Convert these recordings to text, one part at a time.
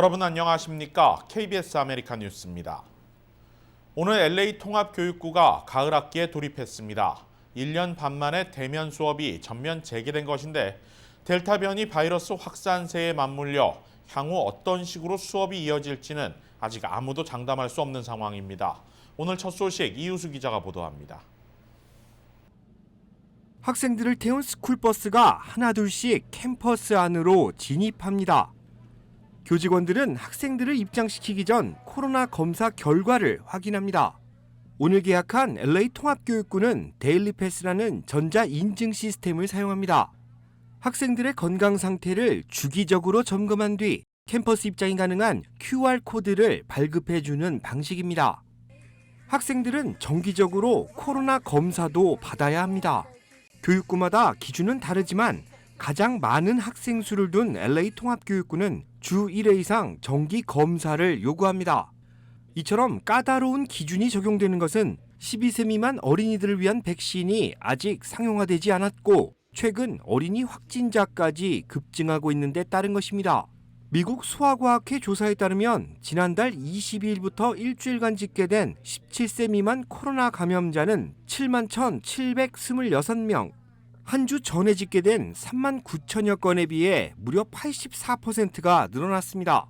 여러분 안녕하십니까? KBS 아메리칸 뉴스입니다. 오늘 LA 통합교육구가 가을 학기에 돌입했습니다. 1년 반 만에 대면 수업이 전면 재개된 것인데 델타 변이 바이러스 확산세에 맞물려 향후 어떤 식으로 수업이 이어질지는 아직 아무도 장담할 수 없는 상황입니다. 오늘 첫 소식 이우수 기자가 보도합니다. 학생들을 태운 스쿨버스가 하나둘씩 캠퍼스 안으로 진입합니다. 교직원들은 학생들을 입장시키기 전 코로나 검사 결과를 확인합니다. 오늘 개학한 LA 통합교육구는 데일리 패스라는 전자인증 시스템을 사용합니다. 학생들의 건강 상태를 주기적으로 점검한 뒤 캠퍼스 입장이 가능한 QR코드를 발급해주는 방식입니다. 학생들은 정기적으로 코로나 검사도 받아야 합니다. 교육구마다 기준은 다르지만 가장 많은 학생 수를 둔 LA 통합교육구는 주 1회 이상 정기 검사를 요구합니다. 이처럼 까다로운 기준이 적용되는 것은 12세 미만 어린이들을 위한 백신이 아직 상용화되지 않았고 최근 어린이 확진자까지 급증하고 있는 데 따른 것입니다. 미국 소아과학회 조사에 따르면 지난달 22일부터 일주일간 집계된 17세 미만 코로나 감염자는 71,726명, 한 주 전에 집계된 39,000여 건에 비해 무려 84%가 늘어났습니다.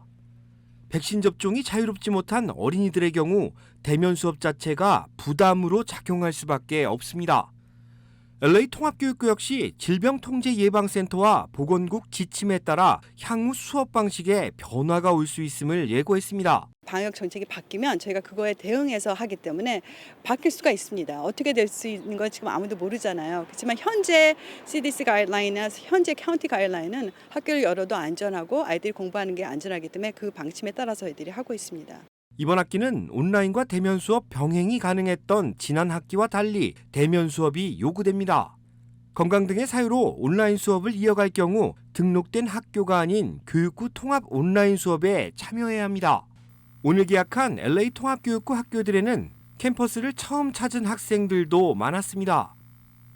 백신 접종이 자유롭지 못한 어린이들의 경우 대면 수업 자체가 부담으로 작용할 수밖에 없습니다. LA 통합교육구 역시 질병통제예방센터와 보건국 지침에 따라 향후 수업 방식에 변화가 올 수 있음을 예고했습니다. 방역 정책이 바뀌면 저희가 그거에 대응해서 하기 때문에 바뀔 수가 있습니다. 어떻게 될 수 있는 건 지금 아무도 모르잖아요. 그렇지만 현재 CDC 가이드라인이나 현재 카운티 가이드라인은 학교를 열어도 안전하고 아이들이 공부하는 게 안전하기 때문에 그 방침에 따라서 애들이 하고 있습니다. 이번 학기는 온라인과 대면 수업 병행이 가능했던 지난 학기와 달리 대면 수업이 요구됩니다. 건강 등의 사유로 온라인 수업을 이어갈 경우 등록된 학교가 아닌 교육구 통합 온라인 수업에 참여해야 합니다. 오늘 개학한 LA 통합교육구 학교들에는 캠퍼스를 처음 찾은 학생들도 많았습니다.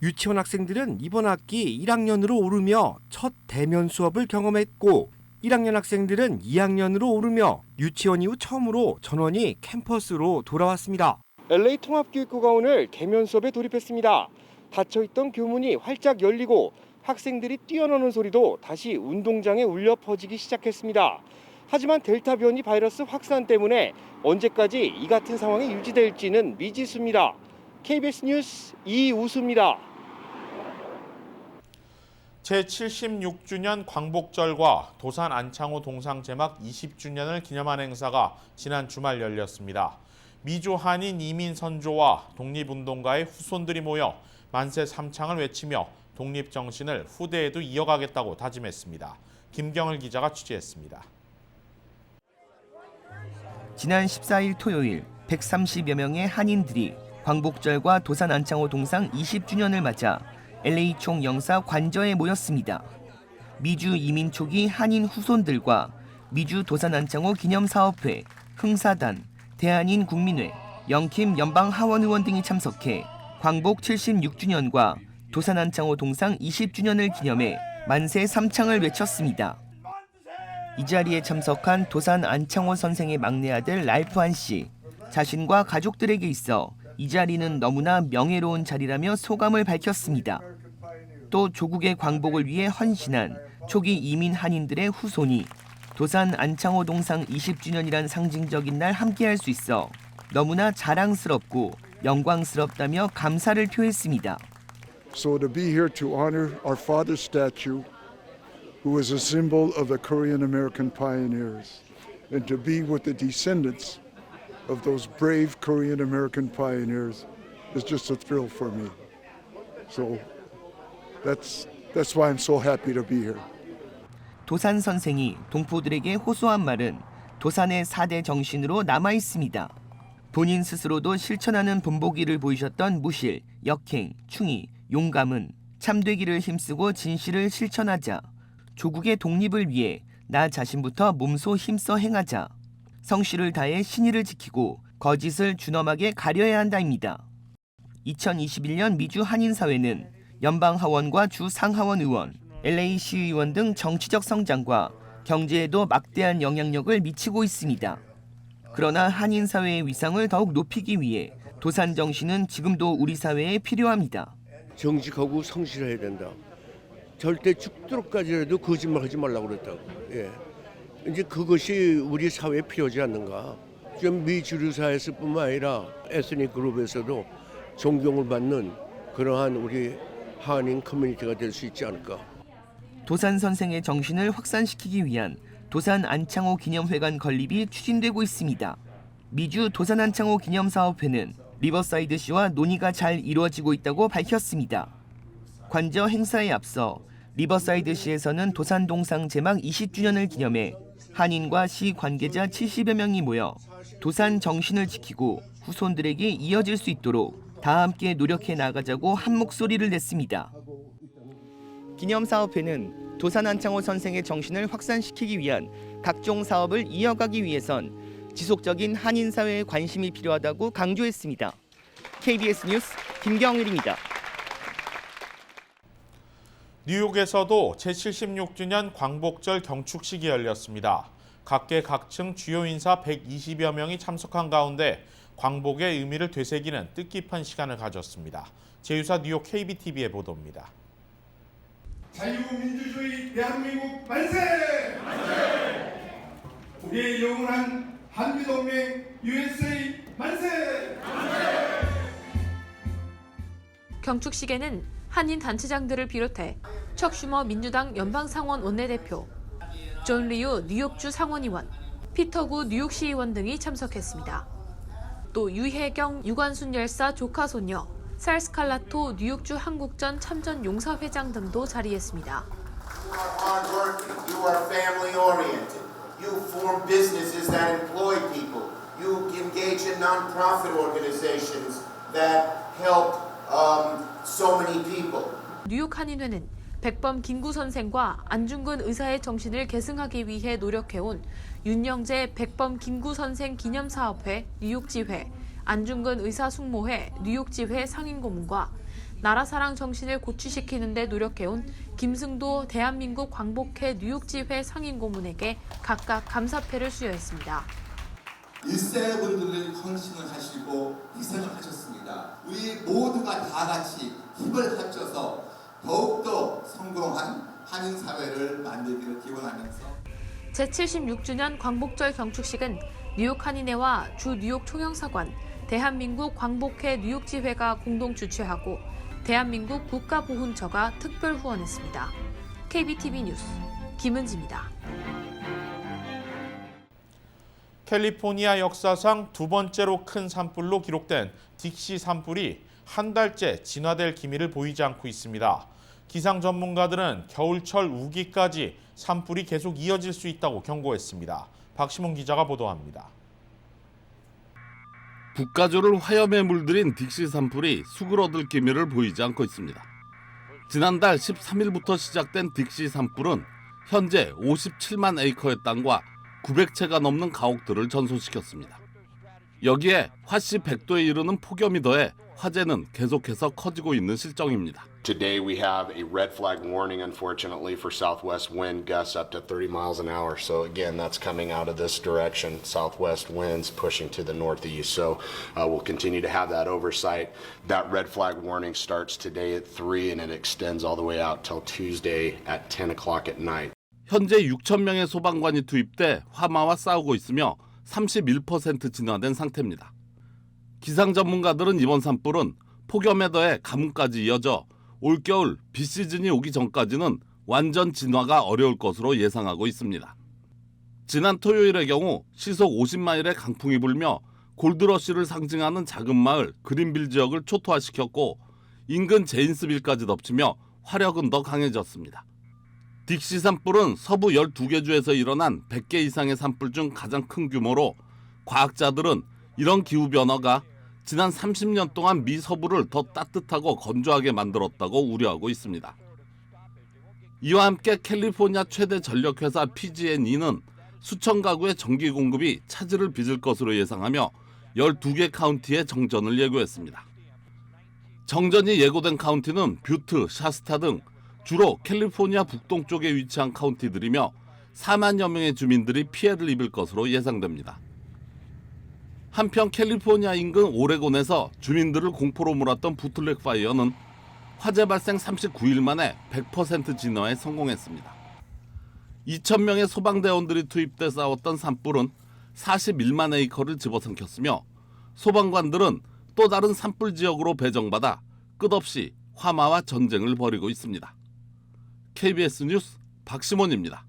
유치원 학생들은 이번 학기 1학년으로 오르며 첫 대면 수업을 경험했고 1학년 학생들은 2학년으로 오르며 유치원 이후 처음으로 전원이 캠퍼스로 돌아왔습니다. LA 통합교육구가 오늘 대면 수업에 돌입했습니다. 닫혀있던 교문이 활짝 열리고 학생들이 뛰어노는 소리도 다시 운동장에 울려 퍼지기 시작했습니다. 하지만 델타 변이 바이러스 확산 때문에 언제까지 이 같은 상황이 유지될지는 미지수입니다. KBS 뉴스 이우수입니다. 제76주년 광복절과 도산 안창호 동상 제막 20주년을 기념한 행사가 지난 주말 열렸습니다. 미주 한인 이민 선조와 독립운동가의 후손들이 모여 만세 삼창을 외치며 독립정신을 후대에도 이어가겠다고 다짐했습니다. 김경을 기자가 취재했습니다. 지난 14일 토요일 130여 명의 한인들이 광복절과 도산 안창호 동상 20주년을 맞아 LA 총영사 관저에 모였습니다. 미주 이민 초기 한인 후손들과 미주 도산 안창호 기념사업회, 흥사단, 대한인 국민회, 영킴 연방하원의원 등이 참석해 광복 76주년과 도산 안창호 동상 20주년을 기념해 만세 삼창을 외쳤습니다. 이 자리에 참석한 도산 안창호 선생의 막내 아들 랄프한 씨, 자신과 가족들에게 있어 이 자리는 너무나 명예로운 자리라며 소감을 밝혔습니다. 또 조국의 광복을 위해 헌신한 초기 이민 한인들의 후손이 도산 안창호 동상 20주년이란 상징적인 날 함께할 수 있어 너무나 자랑스럽고 영광스럽다며 감사를 표했습니다. So to be here to honor our father's statue, who is a symbol of the Korean American pioneers, and to be with the descendants of those brave Korean American pioneers is just a thrill for me. So that's why I'm so happy to be here. 도산 선생이 동포들에게 호소한 말은 도산의 4대 정신으로 남아 있습니다. 본인 스스로도 실천하는 본보기를 보이셨던 무실, 역행, 충의, 용감은 참되기를 힘쓰고 진실을 실천하자. 조국의 독립을 위해 나 자신부터 몸소 힘써 행하자. 성실을 다해 신의를 지키고 거짓을 준엄하게 가려야 한다입니다. 2021년 미주 한인사회는 연방하원과 주 상하원 의원, LA 시의원 등 정치적 성장과 경제에도 막대한 영향력을 미치고 있습니다. 그러나 한인 사회의 위상을 더욱 높이기 위해 도산 정신은 지금도 우리 사회에 필요합니다. 정직하고 성실해야 된다. 절대 죽도록까지라도 거짓말하지 말라고 그랬다고. 예. 이제 그것이 우리 사회에 필요하지 않는가. 좀 미주류사에서뿐만 아니라 에스닉 그룹에서도 존경을 받는 그러한 우리 한인 커뮤니티가 될 수 있지 않을까. 도산 선생의 정신을 확산시키기 위한 도산 안창호 기념회관 건립이 추진되고 있습니다. 미주 도산 안창호 기념사업회는 리버사이드시와 논의가 잘 이루어지고 있다고 밝혔습니다. 관저 행사에 앞서 리버사이드시에서는 도산 동상 제막 20주년을 기념해 한인과 시 관계자 70여 명이 모여 도산 정신을 지키고 후손들에게 이어질 수 있도록 다 함께 노력해 나가자고 한 목소리를 냈습니다. 기념사업회는 도산 안창호 선생의 정신을 확산시키기 위한 각종 사업을 이어가기 위해선 지속적인 한인 사회에 관심이 필요하다고 강조했습니다. KBS 뉴스 김경일입니다. 뉴욕에서도 제76주년 광복절 경축식이 열렸습니다. 각계각층 주요 인사 120여 명이 참석한 가운데 광복의 의미를 되새기는 뜻깊은 시간을 가졌습니다. 제휴사 뉴욕 KBTV의 보도입니다. 자유민주주의 대한민국 만세! 만세! 우리의 영원한 한미동맹 USA 만세! 만세! 경축식에는 한인 단체장들을 비롯해 척 슈머 민주당 연방상원 원내대표, 존 리우 뉴욕주 상원의원, 피터구 뉴욕시의원 등이 참석했습니다. 또 유혜경 유관순 열사 조카 손녀, 살스칼라토 뉴욕주 한국전 참전 용사회장 등도 자리했습니다. You are family oriented. You form businesses that employ people. You engage in non-profit organizations that help so many people. 뉴욕 한인회는 백범 김구 선생과 안중근 의사의 정신을 계승하기 위해 노력해온 윤영재 백범 김구 선생 기념사업회 뉴욕지회, 안중근 의사 숙모회 뉴욕지회 상임고문과 나라사랑 정신을 고취시키는 데 노력해온 김승도 대한민국 광복회 뉴욕지회 상임고문에게 각각 감사패를 수여했습니다. 1세 분들은 헌신을 하시고 희생을 하셨습니다. 우리 모두가 다 같이 힘을 합쳐서 더욱더 성공한 한인사회를 만들기를 기원하면서 제76주년 광복절 경축식은 뉴욕 한인회와 주 뉴욕 총영사관, 대한민국 광복회 뉴욕지회가 공동 주최하고 대한민국 국가보훈처가 특별 후원했습니다. KBTV 뉴스 김은지입니다. 캘리포니아 역사상 두 번째로 큰 산불로 기록된 딕시 산불이 한 달째 진화될 기미를 보이지 않고 있습니다. 기상 전문가들은 겨울철 우기까지 산불이 계속 이어질 수 있다고 경고했습니다. 박시몬 기자가 보도합니다. 국가조를 화염에 물들인 딕시 산불이 수그러들 기미를 보이지 않고 있습니다. 지난달 13일부터 시작된 딕시 산불은 현재 57만 에이커의 땅과 900채가 넘는 가옥들을 전소시켰습니다. 여기에 화씨 100도에 이르는 폭염이 더해 화재는 계속해서 커지고 있는 실정입니다. Today we have a red flag warning, unfortunately, for southwest wind gusts up to 30 miles an hour. So again, that's coming out of this direction, southwest winds pushing to the northeast. So we'll continue to have that oversight. That red flag warning starts today at 3 and it extends all the way out till Tuesday at 10 o'clock at night. 현재 6천 명의 소방관이 투입돼 화마와 싸우고 있으며 31% 진화된 상태입니다. 기상 전문가들은 이번 산불은 폭염에 더해 가뭄까지 이어져 올겨울 비시즌이 오기 전까지는 완전 진화가 어려울 것으로 예상하고 있습니다. 지난 토요일의 경우 시속 50마일의 강풍이 불며 골드러시를 상징하는 작은 마을 그린빌 지역을 초토화시켰고 인근 제인스빌까지 덮치며 화력은 더 강해졌습니다. 딕시 산불은 서부 12개 주에서 일어난 100개 이상의 산불 중 가장 큰 규모로 과학자들은 이런 기후변화가 지난 30년 동안 미 서부를 더 따뜻하고 건조하게 만들었다고 우려하고 있습니다. 이와 함께 캘리포니아 최대 전력회사 PG&E는 수천 가구의 전기 공급이 차질을 빚을 것으로 예상하며 12개 카운티에 정전을 예고했습니다. 정전이 예고된 카운티는 뷰트, 샤스타 등 주로 캘리포니아 북동쪽에 위치한 카운티들이며 4만여 명의 주민들이 피해를 입을 것으로 예상됩니다. 한편 캘리포니아 인근 오레곤에서 주민들을 공포로 몰았던 부틀렉 파이어는 화재 발생 39일 만에 100% 진화에 성공했습니다. 2,000명의 소방대원들이 투입돼 싸웠던 산불은 41만 에이커를 집어삼켰으며 소방관들은 또 다른 산불 지역으로 배정받아 끝없이 화마와 전쟁을 벌이고 있습니다. KBS 뉴스 박시몬입니다.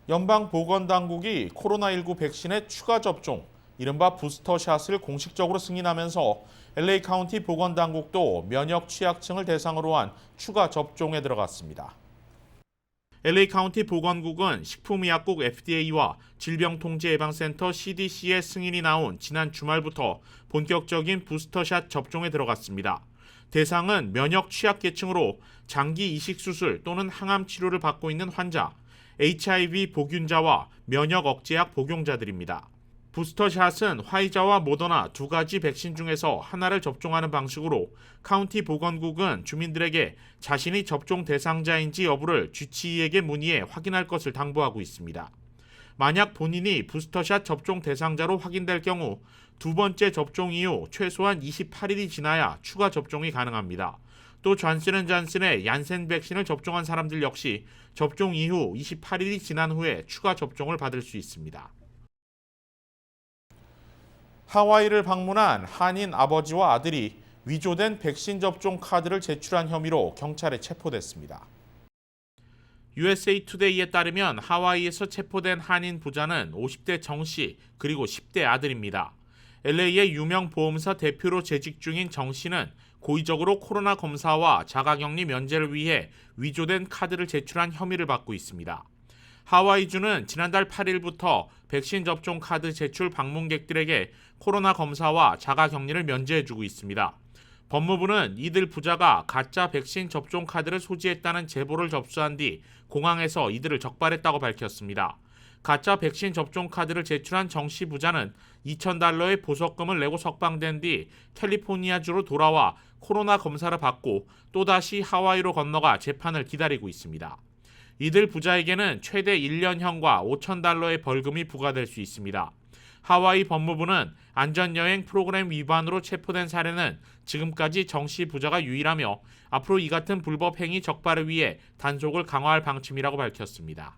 연방보건당국이 코로나19 백신의 추가 접종, 이른바 부스터샷을 공식적으로 승인하면서 LA 카운티 보건당국도 면역 취약층을 대상으로 한 추가 접종에 들어갔습니다. LA 카운티 보건국은 식품의약국 FDA와 질병통제예방센터 CDC의 승인이 나온 지난 주말부터 본격적인 부스터샷 접종에 들어갔습니다. 대상은 면역 취약계층으로 장기 이식수술 또는 항암 치료를 받고 있는 환자, HIV 복균자와 면역 억제약 복용자들입니다. 부스터샷은 화이자와 모더나 두 가지 백신 중에서 하나를 접종하는 방식으로 카운티 보건국은 주민들에게 자신이 접종 대상자인지 여부를 GCE에게 문의해 확인할 것을 당부하고 있습니다. 만약 본인이 부스터샷 접종 대상자로 확인될 경우 두 번째 접종 이후 최소한 28일이 지나야 추가 접종이 가능합니다. 또 존슨앤존슨의 얀센 백신을 접종한 사람들 역시 접종 이후 28일이 지난 후에 추가 접종을 받을 수 있습니다. 하와이를 방문한 한인 아버지와 아들이 위조된 백신 접종 카드를 제출한 혐의로 경찰에 체포됐습니다. USA 투데이에 따르면 하와이에서 체포된 한인 부자는 50대 정 씨 그리고 10대 아들입니다. LA의 유명 보험사 대표로 재직 중인 정 씨는 고의적으로 코로나 검사와 자가격리 면제를 위해 위조된 카드를 제출한 혐의를 받고 있습니다. 하와이주는 지난달 8일부터 백신 접종 카드 제출 방문객들에게 코로나 검사와 자가격리를 면제해주고 있습니다. 법무부는 이들 부자가 가짜 백신 접종 카드를 소지했다는 제보를 접수한 뒤 공항에서 이들을 적발했다고 밝혔습니다. 가짜 백신 접종 카드를 제출한 정 씨 부자는 $2,000의 보석금을 내고 석방된 뒤 캘리포니아주로 돌아와 코로나 검사를 받고 또다시 하와이로 건너가 재판을 기다리고 있습니다. 이들 부자에게는 최대 1년형과 $5,000의 벌금이 부과될 수 있습니다. 하와이 법무부는 안전여행 프로그램 위반으로 체포된 사례는 지금까지 정 씨 부자가 유일하며 앞으로 이 같은 불법 행위 적발을 위해 단속을 강화할 방침이라고 밝혔습니다.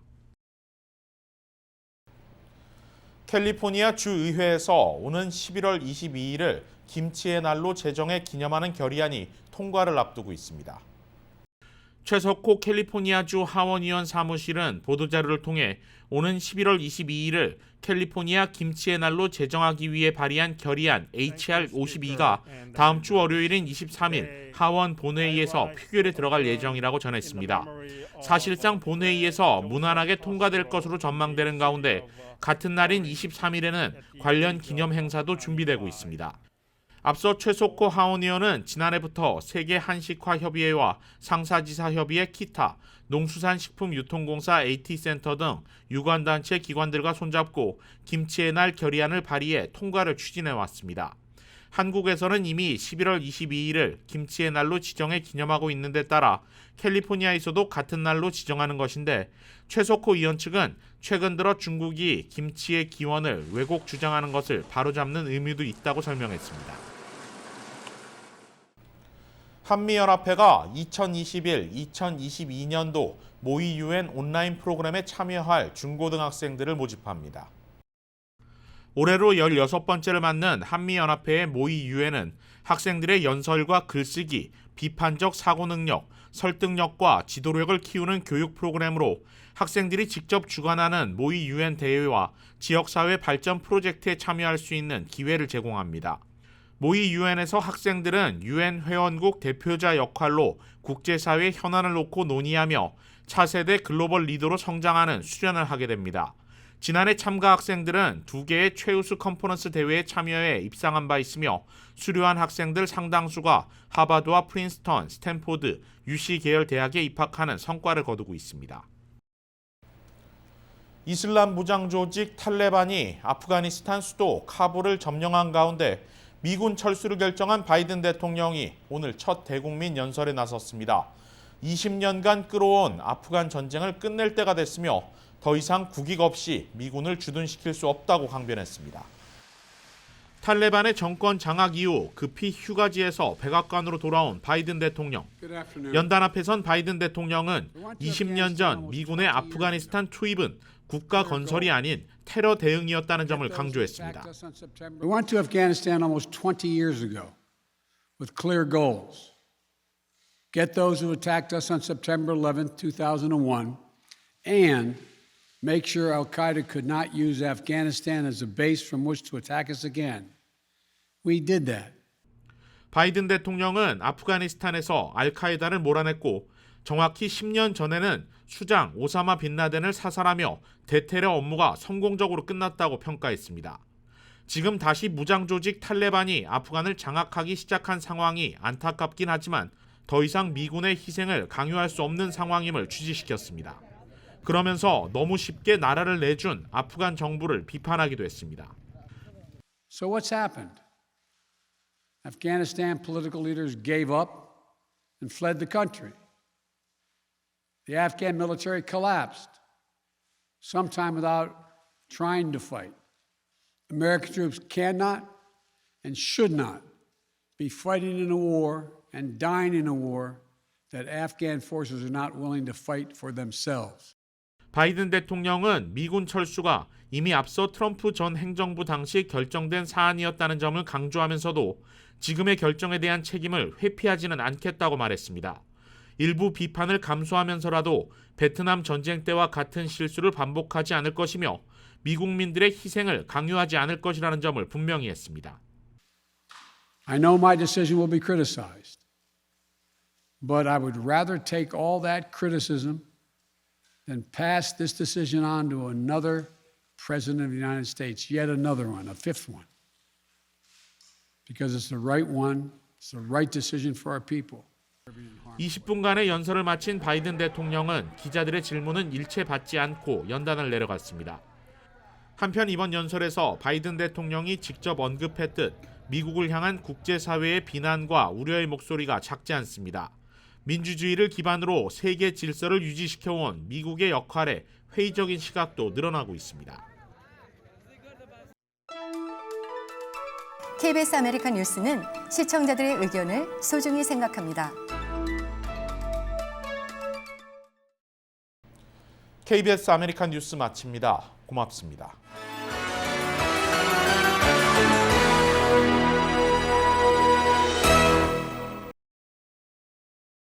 캘리포니아 주의회에서 오는 11월 22일을 김치의 날로 제정해 기념하는 결의안이 통과를 앞두고 있습니다. 최석호 캘리포니아주 하원의원 사무실은 보도자료를 통해 오는 11월 22일을 캘리포니아 김치의 날로 제정하기 위해 발의한 결의안 HR 52가 다음 주 월요일인 23일 하원 본회의에서 표결에 들어갈 예정이라고 전했습니다. 사실상 본회의에서 무난하게 통과될 것으로 전망되는 가운데 같은 날인 23일에는 관련 기념 행사도 준비되고 있습니다. 앞서 최석호 하원의원은 지난해부터 세계 한식화협의회와 상사지사협의회 키타, 농수산식품유통공사 AT센터 등 유관단체 기관들과 손잡고 김치의 날 결의안을 발의해 통과를 추진해왔습니다. 한국에서는 이미 11월 22일을 김치의 날로 지정해 기념하고 있는 데 따라 캘리포니아에서도 같은 날로 지정하는 것인데 최석호 의원 측은 최근 들어 중국이 김치의 기원을 왜곡 주장하는 것을 바로잡는 의미도 있다고 설명했습니다. 한미연합회가 2021-2022년도 모의 UN 온라인 프로그램에 참여할 중고등학생들을 모집합니다. 올해로 16번째를 맞는 한미연합회의 모의 유엔은 학생들의 연설과 글쓰기, 비판적 사고 능력, 설득력과 지도력을 키우는 교육 프로그램으로 학생들이 직접 주관하는 모의 유엔 대회와 지역사회 발전 프로젝트에 참여할 수 있는 기회를 제공합니다. 모의 유엔에서 학생들은 유엔 회원국 대표자 역할로 국제사회 현안을 놓고 논의하며 차세대 글로벌 리더로 성장하는 수련을 하게 됩니다. 지난해 참가 학생들은 2개의 최우수 컨퍼런스 대회에 참여해 입상한 바 있으며 수료한 학생들 상당수가 하버드와 프린스턴, 스탠포드, UC 계열 대학에 입학하는 성과를 거두고 있습니다. 이슬람 무장 조직 탈레반이 아프가니스탄 수도 카불을 점령한 가운데 미군 철수를 결정한 바이든 대통령이 오늘 첫 대국민 연설에 나섰습니다. 20년간 끌어온 아프간 전쟁을 끝낼 때가 됐으며 더 이상 국익 없이 미군을 주둔시킬 수 없다고 강변했습니다. 탈레반의 정권 장악 이후 급히 휴가지에서 백악관으로 돌아온 바이든 대통령. 연단 앞에선 바이든 대통령은 20년 전 미군의 아프가니스탄 투입은 국가 건설이 아닌 테러 대응이었다는 점을 강조했습니다. We went to Afghanistan almost 20 years ago with clear goals. Get those who attacked us on September 11, 2001, and make sure al-Qaeda could not use Afghanistan as a base from which to attack us again. We did that. 바이든 대통령은 아프가니스탄에서 알카에다를 몰아냈고 정확히 10년 전에는 수장 오사마 빈라덴을 사살하며 대테러 업무가 성공적으로 끝났다고 평가했습니다. 지금 다시 무장 조직 탈레반이 아프간을 장악하기 시작한 상황이 안타깝긴 하지만 더 이상 미군의 희생을 강요할 수 없는 상황임을 취지시켰습니다. 그러면서 너무 쉽게 나라를 내준 아프간 정부를 비판하기도 했습니다. So what's happened? Afghanistan political leaders gave up and fled the country. The Afghan military collapsed, sometime without trying to fight. American troops cannot and should not be fighting in a war and dying in a war that Afghan forces are not willing to fight for themselves. 바이든 대통령은 미군 철수가 이미 앞서 트럼프 전 행정부 당시 결정된 사안이었다는 점을 강조하면서도 지금의 결정에 대한 책임을 회피하지는 않겠다고 말했습니다. 일부 비판을 감수하면서라도 베트남 전쟁 때와 같은 실수를 반복하지 않을 것이며 미국민들의 희생을 강요하지 않을 것이라는 점을 분명히 했습니다. I know my decision will be criticized, but I would rather take all that criticism than pass this decision on to another president of the United States, yet another one, a fifth one, because it's the right one, it's the right decision for our people. 20분간의 연설을 마친 바이든 대통령은 기자들의 질문은 일체 받지 않고 연단을 내려갔습니다. 한편 이번 연설에서 바이든 대통령이 직접 언급했듯 미국을 향한 국제사회의 비난과 우려의 목소리가 작지 않습니다. 민주주의를 기반으로 세계 질서를 유지시켜온 미국의 역할에 회의적인 시각도 늘어나고 있습니다. KBS 아메리칸 뉴스는 시청자들의 의견을 소중히 생각합니다. KBS 아메리칸 뉴스 마칩니다. 고맙습니다.